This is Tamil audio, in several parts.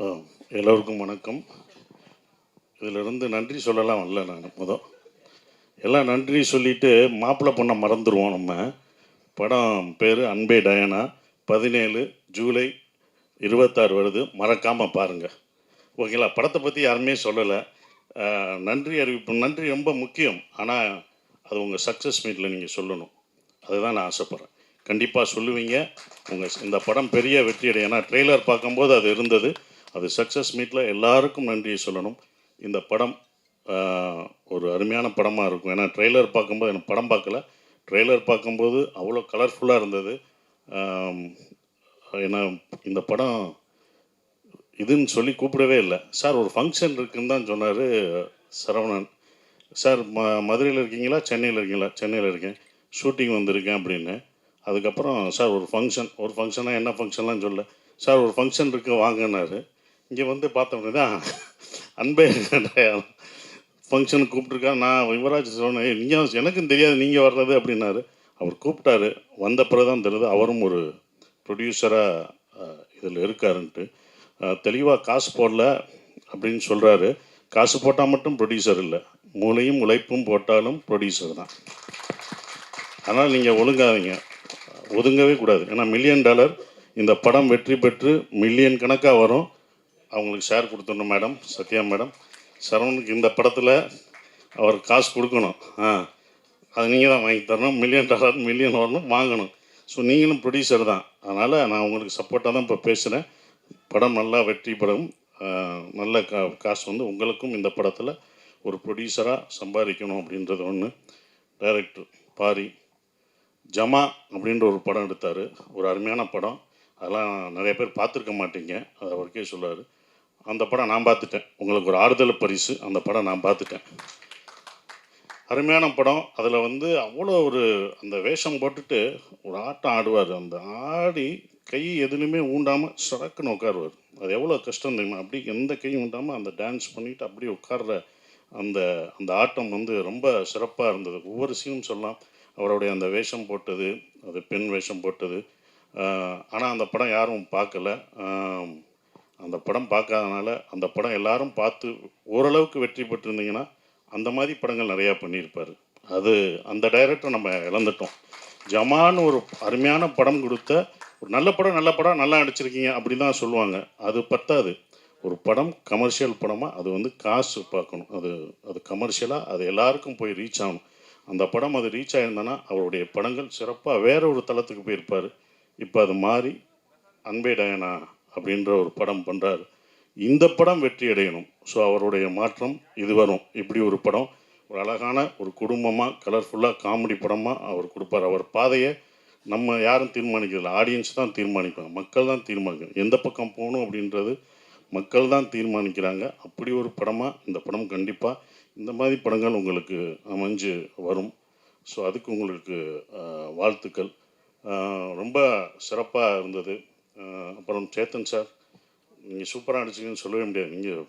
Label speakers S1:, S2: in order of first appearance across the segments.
S1: ஆ, எல்லோருக்கும் வணக்கம். இதிலிருந்து நன்றி சொல்லலாம் வரல நான் எல்லாம் நன்றி சொல்லிவிட்டு மாப்பிள்ளை பொண்ணை மறந்துடுவோம். நம்ம படம் பேர் அன்பே டயனா. 17 ஜூலை 26 வருது, மறக்காமல் பாருங்கள். ஓகேங்களா? படத்தை பற்றி யாருமே சொல்லலை. நன்றி அறிவிப்பு, நன்றி ரொம்ப முக்கியம். ஆனால் அது உங்கள் சக்ஸஸ் மீட்டில் நீங்கள் சொல்லணும். அதுதான் நான் ஆசைப்பட்றேன். கண்டிப்பாக சொல்லுவீங்க. இந்த படம் பெரிய வெற்றி அடையும். ஏன்னா ட்ரெய்லர் பார்க்கும்போது அது இருந்தது. அது சக்ஸஸ் மீட்டில் எல்லாருக்கும் நன்றியை சொல்லணும். இந்த படம் ஒரு அருமையான படமாக இருக்கும். ஏன்னா ட்ரெய்லர் பார்க்கும்போது, எனக்கு படம் பார்க்கல, ட்ரெய்லர் பார்க்கும்போது அவ்வளோ கலர்ஃபுல்லாக இருந்தது. ஏன்னா இந்த படம் இதுன்னு சொல்லி கூப்பிடவே இல்லை. சார் ஒரு ஃபங்க்ஷன் இருக்குதுன்னு தான் சொன்னார் சரவணன் சார். மதுரையில் இருக்கீங்களா, சென்னையில் இருக்கீங்களா? சென்னையில் இருக்கேன், ஷூட்டிங் வந்திருக்கேன் அப்படின்னு. அதுக்கப்புறம் சார் ஒரு ஃபங்க்ஷனாக என்ன ஃபங்க்ஷன்லாம் சொல்ல, சார் ஒரு ஃபங்க்ஷன் இருக்குது வாங்கினார். இங்கே வந்து பார்த்தோம்னா தான் அன்பே ஃபங்க்ஷனுக்கு கூப்பிட்ருக்கா. நான் யுவராஜ் சொன்னேன், நீங்கள் எனக்கும் தெரியாது நீங்கள் வர்றது அப்படின்னாரு. அவர் கூப்பிட்டாரு. வந்த பிறகு தான் தெரியுது அவரும் ஒரு ப்ரொடியூசராக இதில் இருக்காருன்ட்டு. தெளிவாக காசு போடல அப்படின்னு சொல்கிறாரு. காசு போட்டால் மட்டும் ப்ரொடியூசர் இல்லை, மூளையும் உழைப்பும் போட்டாலும் ப்ரொடியூசர் தான். அதனால் நீங்கள் ஒதுங்கவே கூடாது. ஏன்னா $1 மில்லியன் இந்த படம் வெற்றி பெற்று மில்லியன் கணக்காக வரும். அவங்களுக்கு ஷேர் கொடுத்துடணும் மேடம், சத்யா மேடம். சரவணுக்கு இந்த படத்தில் அவர் காசு கொடுக்கணும். அது நீங்கள் தான் வாங்கி தரணும். $1 மில்லியன் வரணும், வாங்கணும். ஸோ நீங்களும் ப்ரொடியூசர் தான். அதனால் நான் உங்களுக்கு சப்போர்ட்டாக தான் இப்போ பேசுகிறேன். படம் நல்லா வெற்றி படம், நல்ல காசு வந்து உங்களுக்கும் இந்த படத்தில் ஒரு ப்ரொடியூசராக சம்பாதிக்கணும் அப்படின்றது ஒன்று. டைரக்டர் பாரி ஜமா அப்படின்ற ஒரு படம் எடுத்தார். ஒரு அருமையான படம். அதெல்லாம் நிறைய பேர் பார்த்துருக்க மாட்டீங்க, அது அவருக்கே சொல்லுவார். அந்த படம் நான் பார்த்துட்டேன். உங்களுக்கு ஒரு ஆறுதல் பரிசு. அந்த படம் நான் பார்த்துட்டேன். அருமையான படம். அதில் வந்து அவ்வளோ ஒரு அந்த வேஷம் போட்டுட்டு ஒரு ஆட்டம் ஆடுவார். அந்த ஆடி கை எதுலையுமே ஊண்டாமல் சடக்குன்னு உட்காருவார். அது எவ்வளோ கஷ்டம் தெரியுமா? அப்படி எந்த கையும் ஊண்டாமல் அந்த டான்ஸ் பண்ணிவிட்டு அப்படி உட்கார்ற அந்த அந்த ஆட்டம் வந்து ரொம்ப சிறப்பாக இருந்தது. ஒவ்வொரு சீனும் சொல்லலாம். அவருடைய அந்த வேஷம் போட்டது, அது பெண் வேஷம் போட்டது. ஆனால் அந்த படம் யாரும் பார்க்கல. அந்த படம் பார்க்காதனால அந்த படம் எல்லாரும் பார்த்து ஓரளவுக்கு வெற்றி பெற்றிருந்தீங்கன்னா அந்த மாதிரி படங்கள் நிறையா பண்ணியிருப்பார். அது அந்த டைரக்டர் நம்ம இழந்துட்டோம். ஜமான்னு ஒரு அருமையான படம் கொடுத்த ஒரு நல்ல படம் நல்லா நடிச்சிருக்கீங்க அப்படி தான் சொல்லுவாங்க. அது பத்தாது. ஒரு படம் கமர்ஷியல் படமாக அது வந்து காசு பார்க்கணும். அது கமர்ஷியலாக அது எல்லாருக்கும் போய் ரீச் ஆகணும். அந்த படம் அது ரீச் ஆகியிருந்தானா அவருடைய படங்கள் சிறப்பாக வேற ஒரு தளத்துக்கு போயிருப்பார். இப்போ அது மாறி அன்பே டயனா அப்படின்ற ஒரு படம் பண்ணுறாரு. இந்த படம் வெற்றி அடையணும். ஸோ அவருடைய மாற்றம் இது வரும். இப்படி ஒரு படம், ஒரு அழகான ஒரு குடும்பமாக கலர்ஃபுல்லாக காமெடி படமாக அவர் கொடுப்பார். அவர் பாதையை நம்ம யாரும் தீர்மானிக்கிறதில்ல, ஆடியன்ஸ் தான் தீர்மானிப்பாங்க, மக்கள் தான் தீர்மானிக்கணும். எந்த பக்கம் போகணும் அப்படின்றது மக்கள் தான் தீர்மானிக்கிறாங்க. அப்படி ஒரு படமாக இந்த படம் கண்டிப்பாக இந்த மாதிரி படங்கள் உங்களுக்கு அமைஞ்சு வரும். ஸோ அதுக்கு உங்களுக்கு வாழ்த்துக்கள். ரொம்ப சிறப்பாக இருந்தது. அப்புறம் சேத்தன் சார், நீங்கள் சூப்பராக அடிச்சிங்கன்னு சொல்லவே முடியாது. நீங்கள்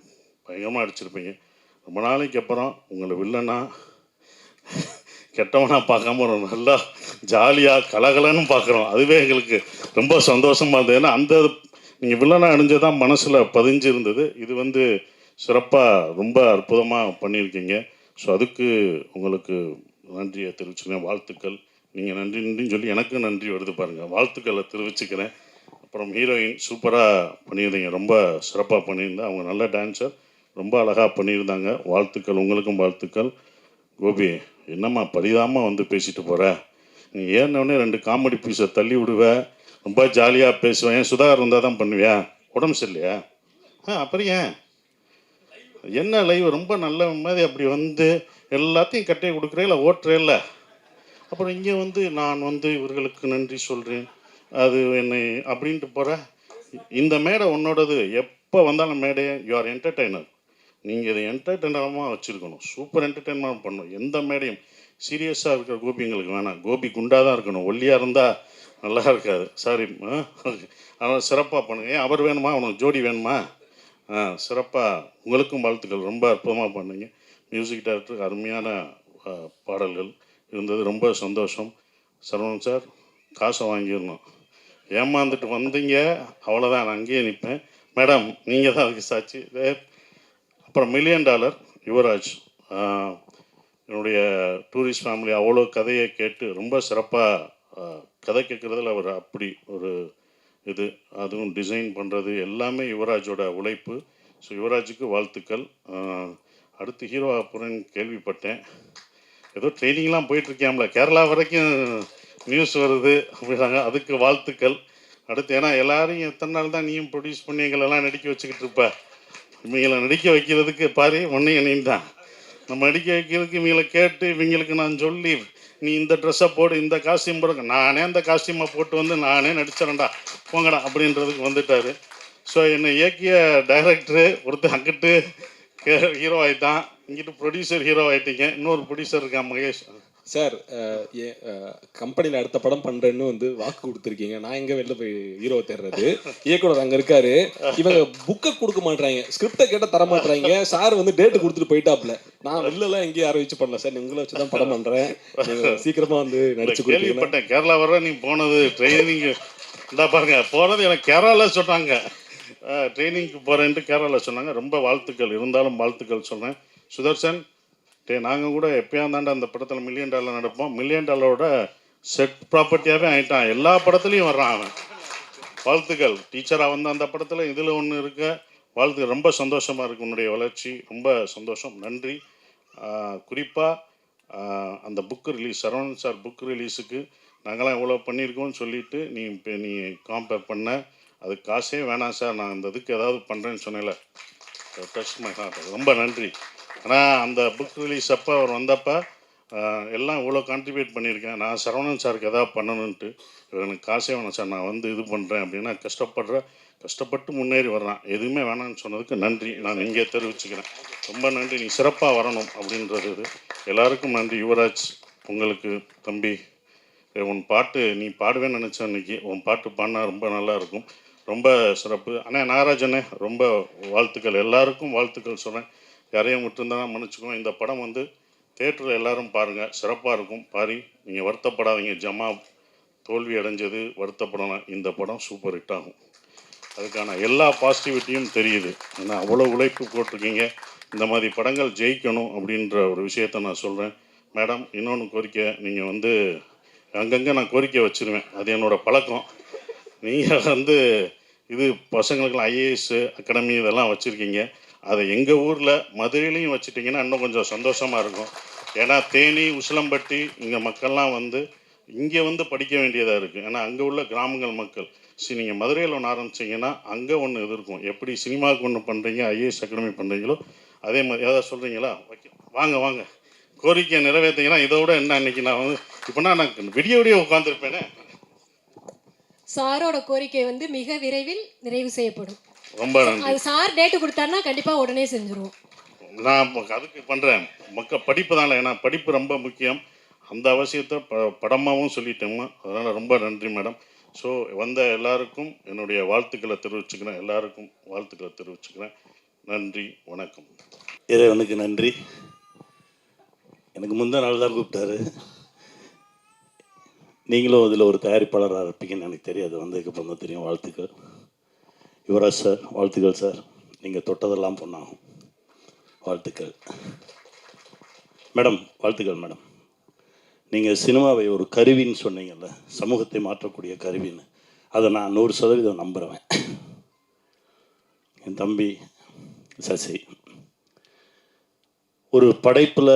S1: பயங்கரமாக அடிச்சிருப்பீங்க. ரொம்ப நாளைக்கு அப்புறம் உங்களை வில்லனா கெட்டவனாக பார்க்காம ஒரு நல்லா ஜாலியாக கலகலன்னு பார்க்குறோம். அதுவே எங்களுக்கு ரொம்ப சந்தோஷமாக இருந்தது. ஏன்னா அந்த நீங்கள் வில்லனாக அணிஞ்சதான் மனசில் பதிஞ்சு இருந்தது. இது வந்து சிறப்பாக ரொம்ப அற்புதமாக பண்ணியிருக்கீங்க. ஸோ அதுக்கு உங்களுக்கு நன்றியை தெரிவிச்சுக்கிறேன். வாழ்த்துக்கள். நீங்கள் நன்றின்னு சொல்லி எனக்கும் நன்றி வருது பாருங்கள். வாழ்த்துக்களை தெரிவிச்சுக்கிறேன். அப்புறம் ஹீரோயின் சூப்பராக பண்ணியிருந்தீங்க, ரொம்ப சிறப்பாக பண்ணியிருந்தேன். அவங்க நல்ல டான்ஸர், ரொம்ப அழகாக பண்ணியிருந்தாங்க. வாழ்த்துக்கள், உங்களுக்கும் வாழ்த்துக்கள். கோபி, என்னம்மா பரிதாமல் வந்து பேசிட்டு போகிற? நீ ஏறினவுடனே 2 காமெடி பீஸை தள்ளி விடுவேன், ரொம்ப ஜாலியாக பேசுவேன். ஏன் சுதாகர் இருந்தால் தான் பண்ணுவியா? உடம்பு சரியில்லையா? அப்புறம் ஏன் என்ன லைவ் ரொம்ப நல்ல மாதிரி அப்படி வந்து எல்லாத்தையும் கட்டையை கொடுக்குறே இல்லை ஓட்டுறே இல்லை. அப்புறம் இங்கே வந்து நான் வந்து இவர்களுக்கு நன்றி சொல்கிறேன், அது என்னை அப்படின்ட்டு போகிற. இந்த மேடை உன்னோடது. எப்போ வந்தாலும் மேடையை யூ ஆர் என்டர்டெய்னர். நீங்கள் இதை என்டர்டெய்னராக வச்சுருக்கணும். சூப்பர் என்டர்டெயின்மெண்ட் பண்ணணும். எந்த மேடையும் சீரியஸாக இருக்கிற கோபி எங்களுக்கு வேணாம். கோபி குண்டாக தான் இருக்கணும், ஒல்லியாக இருந்தால் நல்லா இருக்காது. சாரி. அதனால் சிறப்பாக பண்ணுங்கள். ஏன் அவர் வேணுமா? அவனுக்கு ஜோடி வேணுமா? சிறப்பாக. உங்களுக்கும் வாழ்த்துக்கள். ரொம்ப அற்புதமாக பண்ணீங்க. மியூசிக் டைரக்டருக்கு அருமையான பாடல்கள் இருந்தது. ரொம்ப சந்தோஷம். சரவணன் சார், காசை வாங்கிடணும். ஏமாந்துட்டு வந்தீங்க, அவ்வளோதான். நான் அங்கேயே நிற்பேன். மேடம் நீங்கள் தான் அதுக்கு சாட்சி. அப்புறம் $1 மில்லியன் யுவராஜ். என்னுடைய டூரிஸ்ட் ஃபேமிலி அவ்வளோ கதையை கேட்டு ரொம்ப சிறப்பாக கதை கேட்குறதுல அவர் அப்படி ஒரு இது, அதுவும் டிசைன் பண்ணுறது எல்லாமே யுவராஜோட உழைப்பு. ஸோ யுவராஜுக்கு வாழ்த்துக்கள். அடுத்து ஹீரோ அப்புறம் கேள்விப்பட்டேன், ஏதோ ட்ரைனிங்லாம் போயிட்டுருக்கியாம்ல, கேரளா வரைக்கும் நியூஸ் வருது அப்படின்னாங்க, அதுக்கு வாழ்த்துக்கள். அடுத்து ஏன்னா எல்லாரையும் எத்தனை நாள் தான் நீயும் ப்ரொடியூஸ் பண்ணி எங்களெல்லாம் நடிக்க வச்சுக்கிட்டு இருப்ப, இவங்களை நடிக்க வைக்கிறதுக்கு பாரு ஒன்றையும் நீ தான். நம்ம நடிக்க வைக்கிறதுக்கு இவங்களை கேட்டு இவங்களுக்கு நான் சொல்லி நீ இந்த ட்ரெஸ்ஸை போடு, இந்த காஸ்டியூம் போடுங்க, நானே அந்த காஸ்டியூமை போட்டு வந்து நானே நடிச்சிடறேன்டா போங்கடா அப்படின்றதுக்கு வந்துட்டார். ஸோ என்னை இயக்கிய டைரக்டரு ஒருத்தர் அங்கிட்டு ஹீரோ ஆகிட்டான், இங்கிட்டு ப்ரொடியூசர் ஹீரோ ஆகிட்டீங்க. இன்னொரு ப்ரொடியூசர் இருக்கான் மகேஷ்
S2: சார். கம்பெனியில் அடுத்த படம் பண்ணுறேன்னு வந்து வாக்கு கொடுத்துருக்கீங்க, நான் எங்கே வெளில போய் ஹீரோவை தேடுறது? இயக்குனர் அங்கே இருக்காரு, இவங்க புக்கை கொடுக்க மாட்டாங்க, ஸ்கிரிப்டை கேட்டால் தர மாட்டாங்க. சார் வந்து டேட்டு கொடுத்துட்டு போயிட்டாப்ல. நான் வெளிலலாம் எங்கேயும் யாரை வச்சு பண்ணல சார், உங்களை வச்சு தான் படம் பண்ணுறேன், சீக்கிரமாக வந்து நடிச்சு
S1: கேள்விப்பட்டேன். கேரளா வர நீ போனது ட்ரைனிங் இந்த பாருங்க, போனது எனக்கு கேரளாவில் சொன்னாங்க, ட்ரைனிங்க்கு போகிறேன்ட்டு கேரளாவில் சொன்னாங்க. ரொம்ப வாழ்த்துக்கள், இருந்தாலும் வாழ்த்துக்கள் சொன்னேன். சுதர்சன் நாங்கள் கூட எப்பயாந்தாண்டா அந்த படத்தில் $1 மில்லியன் நடப்போம், $1 மில்லியன் செட் ப்ராப்பர்ட்டியாகவே ஆகிட்டான், எல்லா படத்துலையும் வர்றான் அவன். வாழ்த்துக்கள். டீச்சராக வந்து அந்த படத்தில் இதில் ஒன்று இருக்க வாழ்த்து. ரொம்ப சந்தோஷமாக இருக்குது உன்னுடைய வளர்ச்சி, ரொம்ப சந்தோஷம், நன்றி. குறிப்பாக அந்த book release, Saravanan sir book ரிலீஸுக்கு நாங்களாம் இவ்வளோ பண்ணியிருக்கோம்னு சொல்லிவிட்டு நீ காம்பேர் பண்ண, அதுக்கு காசே வேணாம் சார், நான் அந்த இதுக்கு ஏதாவது பண்ணுறேன்னு சொன்னேன்ல, டச் மை ஹார்ட், ரொம்ப நன்றி. ஆனால் அந்த புக் ரிலீஸ் அப்போ அவர் வந்தப்போ எல்லாம் இவ்வளோ கான்ட்ரிபியூட் பண்ணியிருக்கேன், நான் சரவணன் சாருக்கு எதாவது பண்ணணுன்ட்டு, எனக்கு காசே வேணாம் சார், நான் வந்து இது பண்ணுறேன் அப்படின்னா கஷ்டப்பட்டு முன்னேறி வர்றான். எதுவுமே வேணான்னு சொன்னதுக்கு நன்றி, நான் இங்கே தெரிவிச்சுக்கிறேன். ரொம்ப நன்றி, நீ சிறப்பாக வரணும் அப்படின்றது இது. எல்லாருக்கும் நன்றி. யுவராஜ், உங்களுக்கு தம்பி, உன் பாட்டு நீ பாடுவேன்னு நினச்சேன், இன்றைக்கி உன் பாட்டு பாடினா ரொம்ப நல்லாயிருக்கும், ரொம்ப சிறப்பு. அண்ணே நாகராஜனே ரொம்ப வாழ்த்துக்கள், எல்லாருக்கும் வாழ்த்துக்கள் சொல்கிறேன். யாரையும் விட்டுருந்தாலும் மன்னிச்சுக்கோங்க. இந்த படம் வந்து தேட்டரில் எல்லோரும் பாருங்கள், சிறப்பாக இருக்கும். பாரி, நீங்கள் வருத்தப்படாதீங்க, ஜமா தோல்வி அடைஞ்சது வருத்தப்படலாம், இந்த படம் சூப்பர் ஹிட் ஆகும். அதுக்கான எல்லா பாசிட்டிவிட்டியும் தெரியுது. ஏன்னா அவ்வளோ உழைப்பு போட்டிருக்கீங்க, இந்த மாதிரி படங்கள் ஜெயிக்கணும் அப்படின்ற ஒரு விஷயத்த நான் சொல்கிறேன். மேடம், இன்னொன்று கோரிக்கை, நீங்கள் வந்து அங்கங்கே நான் கோரிக்கை வச்சுருவேன், அது என்னோடய பழக்கம். நீங்கள் வந்து இது பசங்களுக்கெல்லாம் ஐஏஎஸ் அகாடமி இதெல்லாம் வச்சுருக்கீங்க, அதை எங்கள் ஊரில் மதுரையிலையும் வச்சுட்டிங்கன்னா இன்னும் கொஞ்சம் சந்தோஷமாக இருக்கும். ஏன்னா தேனி, உசிலம்பட்டி இங்கே மக்கள்லாம் வந்து இங்கே வந்து படிக்க வேண்டியதாக இருக்குது. ஏன்னா அங்கே உள்ள கிராமங்கள் மக்கள். சரி, நீங்கள் மதுரையில் ஒன்று ஆரம்பிச்சிங்கன்னா அங்கே ஒன்று இது இருக்கும். எப்படி சினிமாவுக்கு ஒன்று பண்ணுறீங்க, ஐஏஎஸ் அகாடமி பண்ணுறீங்களோ அதே மாதிரி ஏதாவது சொல்கிறீங்களா? வாங்க வாங்க, கோரிக்கையை நிறைவேற்றிங்கன்னா இதை விட என்ன. அன்றைக்கி நான் வந்து இப்போனா நான் விடிய உட்காந்துருப்பேனே.
S3: சாரோட கோரிக்கை வந்து மிக விரைவில் நிறைவு செய்யப்படும்.
S1: ரொம்ப நன்றி.
S3: அது சார் டேட்டு கொடுத்தாருன்னா கண்டிப்பாக உடனே செஞ்சுருவோம்.
S1: நான் அதுக்கு பண்ணுறேன், மக்கள் படிப்பு தானே, ஏன்னா படிப்பு ரொம்ப முக்கியம். அந்த அவசியத்தை படமாகவும் சொல்லிட்டோம்மா, அதனால் ரொம்ப நன்றி மேடம். ஸோ வந்த எல்லாருக்கும் என்னுடைய வாழ்த்துக்களை தெரிவிச்சுக்கிறேன், எல்லாருக்கும் வாழ்த்துக்களை தெரிவிச்சுக்கிறேன். நன்றி, வணக்கம்.
S4: இறைவனுக்கு நன்றி. எனக்கு முந்தின நாள் தான் கூப்பிட்டாரு. நீங்களும் அதில் ஒரு தயாரிப்பாளராக இருப்பீங்கன்னு எனக்கு தெரியாது, வந்ததுக்கப்புறம் தான் தெரியும். வாழ்த்துக்கள் யுவராஜ் சார், வாழ்த்துக்கள் சார், நீங்கள் தொட்டதெல்லாம் பொண்ணாகும். வாழ்த்துக்கள் மேடம், வாழ்த்துக்கள் மேடம். நீங்கள் சினிமாவை ஒரு கருவின்னு சொன்னீங்கல்ல, சமூகத்தை மாற்றக்கூடிய கருவின்னு, அதை நான் 100% நம்புகிறேன். என் தம்பி சசி, ஒரு படைப்பில்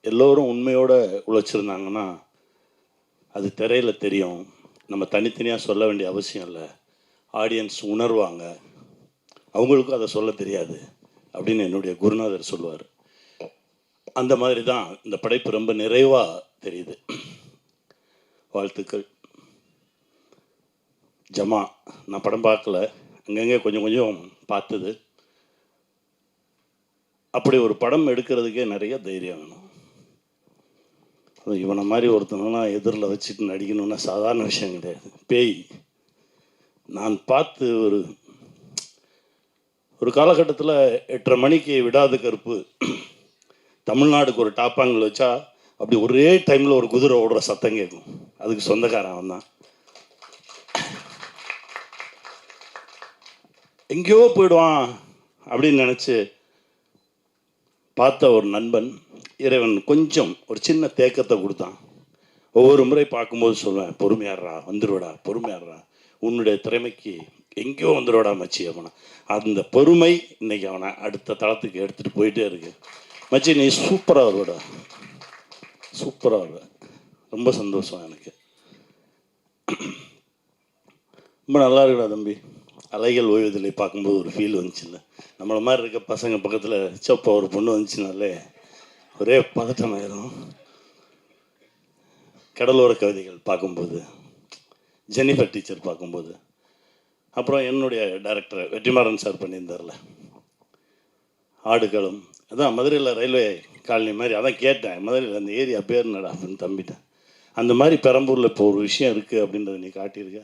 S4: எல்லோரும் உண்மையோடு உழைச்சிருந்தாங்கன்னா அது திரையில் தெரியும், நம்ம தனித்தனியாக சொல்ல வேண்டிய அவசியம் இல்லை, ஆடியன்ஸ் உணர்வாங்க, அவங்களுக்கும் அதை சொல்ல தெரியாது அப்படின்னு என்னுடைய குருநாதர் சொல்லுவார். அந்த மாதிரி தான் இந்த படைப்பு ரொம்ப நிறைவாக தெரியுது. வாழ்த்துக்கள். ஜமா, நான் படம் பார்க்கல, அங்கங்கே கொஞ்சம் கொஞ்சம் பார்த்தது. அப்படி ஒரு படம் எடுக்கிறதுக்கே நிறைய தைரியம் வேணும். இவனை மாதிரி ஒருத்தனெல்லாம் எதிரில் வச்சுட்டு நடிக்கணுன்னா சாதாரண விஷயம் கிடையாது. பேய் நான் பார்த்து ஒரு காலகட்டத்தில் 8:30 மணிக்கு விடாத கருப்பு தமிழ்நாடுக்கு ஒரு டாப்பாங்கல் வச்சா அப்படி ஒரே டைமில் ஒரு குதிரை ஓடுற சத்தம் கேட்கும். அதுக்கு சொந்தக்காரன் அவன் தான். எங்கேயோ போயிடுவான் அப்படின்னு நினச்சி பார்த்த ஒரு நண்பன் இறைவன் கொஞ்சம் ஒரு சின்ன தேக்கத்தை கொடுத்தான். ஒவ்வொரு முறை பார்க்கும்போது சொல்லுவேன், பொறுமையாடுறா, வந்துடுவடா, பொறுமையாடுறா, உன்னுடைய திறமைக்கு எங்கேயோ வந்துடுவடா மச்சி அவனை. அந்த பொறுமை இன்னைக்கு அவனை அடுத்த தளத்துக்கு எடுத்துகிட்டு போயிட்டே இருக்கு. மச்சி நீ சூப்பராக வருவடா, சூப்பராக வருவ. ரொம்ப சந்தோஷம் எனக்கு. ரொம்ப நல்லா இருக்குடா தம்பி. அலைகள் ஓய்வதில்லை பார்க்கும்போது ஒரு ஃபீல் வந்துச்சுல்ல, நம்மளை மாதிரி இருக்க பசங்க பக்கத்தில் சப்பா ஒரு பொண்ணு வந்துச்சுனாலே ஒரே பதட்டம் ஆயிரும். கடலோர கவிதைகள் பார்க்கும்போது, ஜெனிஃபர் டீச்சர் பார்க்கும்போது, அப்புறம் என்னுடைய டைரக்டர் வெற்றிமாறன் சார் பண்ணியிருந்தார்ல ஆடுகளம், அதான் மதுரையில் ரயில்வே காலனி மாதிரி, அதான் கேட்டேன் மதுரையில் அந்த ஏரியா பேர் என்னடா அப்படின்னு தம்பிட்டேன். அந்த மாதிரி பெரம்பூரில் இப்போ ஒரு விஷயம் இருக்குது அப்படின்றத நீ காட்டியிருக்க.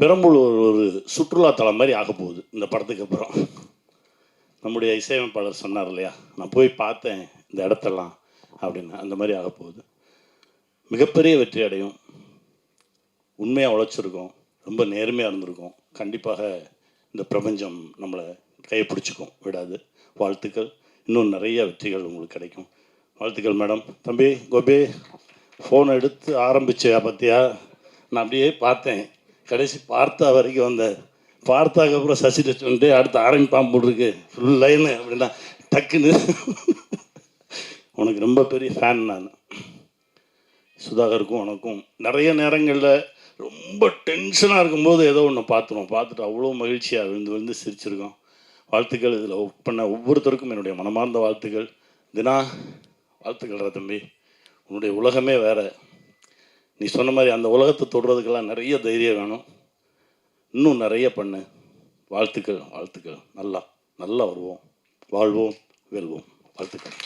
S4: பெரம்பூர் ஒரு சுற்றுலாத்தலம் மாதிரி ஆக போகுது இந்த படத்துக்கு அப்புறம். நம்முடைய இசையமைப்பாளர் சொன்னார் இல்லையா, நான் போய் பார்த்தேன் இந்த இடத்தெல்லாம் அப்படின்னு, அந்த மாதிரி ஆக போகுது. மிகப்பெரிய வெற்றி அடையும். உண்மையாக உழைச்சிருக்கோம், ரொம்ப நேர்மையாக இருந்திருக்கோம். கண்டிப்பாக இந்த பிரபஞ்சம் நம்மளை கைப்பிடிச்சிக்கும், விடாது. வாழ்த்துக்கள். இன்னும் நிறைய வெற்றிகள் உங்களுக்கு கிடைக்கும். வாழ்த்துக்கள் மேடம். தம்பி கோபி, ஃபோன் எடுத்து ஆரம்பிச்ச பார்த்தியா, நான் அப்படியே பார்த்தேன், கடைசி பார்த்தா வரைக்கும் வந்தேன். பார்த்தாக்கப்புறம் சசி டச் வந்துட்டு அடுத்து ஆரம்பிப்பான் போட்டிருக்கு ஃபுல் லைனு அப்படின்னா டக்குன்னு. உனக்கு ரொம்ப பெரிய ஃபேன் நான். சுதாகருக்கும் உனக்கும் நிறைய நேரங்களில் ரொம்ப டென்ஷனாக இருக்கும்போது ஏதோ ஒன்று பார்த்துட்டு அவ்வளோ மகிழ்ச்சியாக விழுந்து சிரிச்சிருக்கோம். வாழ்த்துக்கள். இதில் ஒர்க் பண்ண ஒவ்வொருத்தருக்கும் என்னுடைய மனமார்ந்த வாழ்த்துக்கள். தினா வாழ்த்துக்கள்ரா தம்பி. உன்னுடைய உலகமே வேறு. நீ சொன்ன மாதிரி அந்த உலகத்தை தொடுறதுக்கெல்லாம் நிறைய தைரியம் வேணும். இன்னும் நிறைய பண்ணு. வாழ்த்துக்கள், வாழ்த்துக்கள். நல்லா வருவோம், வாழ்வோம், வெல்வோம். வாழ்த்துக்கள்.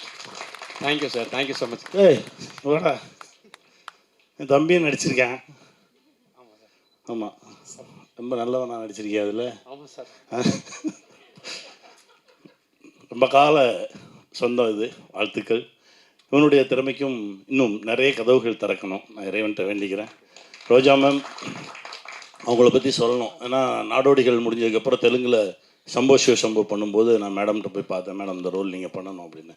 S2: Thank you sir, thank you so much.
S4: ஏய் வாடா, என் தம்பியும் நடிச்சிருக்கேன். ஆமாம், ரொம்ப நல்லவனா நடிச்சிருக்கேன் அதில்.
S2: ஆமாம் சார்.
S4: ரொம்ப கால சொந்தம் இது. வாழ்த்துக்கள். இவனுடைய திறமைக்கும் இன்னும் நிறைய கதவுகள் திறக்கணும், நான் இறைவன்கிட்ட வேண்டிக்கிறேன். ரோஜா மேம் அவங்கள பற்றி சொல்லணும். ஏன்னா நாடோடிகள் முடிஞ்சதுக்கப்புறம் தெலுங்கில் சம்போ சிவசம்போ பண்ணும்போது நான் மேடம்கிட்ட போய் பார்த்தேன், மேடம் இந்த ரோல் நீங்கள் பண்ணணும் அப்படின்னு.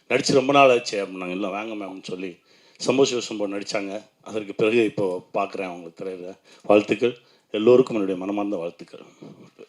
S4: நடித்து ரொம்ப நாள் ஆச்சு அப்படின்னாங்க. இல்லை வாங்க மேம்னு சொல்லி சம்போ சிவசம்போ நடித்தாங்க. அதற்கு பிறகு இப்போது பார்க்குறேன் அவங்க திரையில். வாழ்த்துக்கள். எல்லோருக்கும் என்னுடைய மனமார்ந்த வாழ்த்துக்கள்.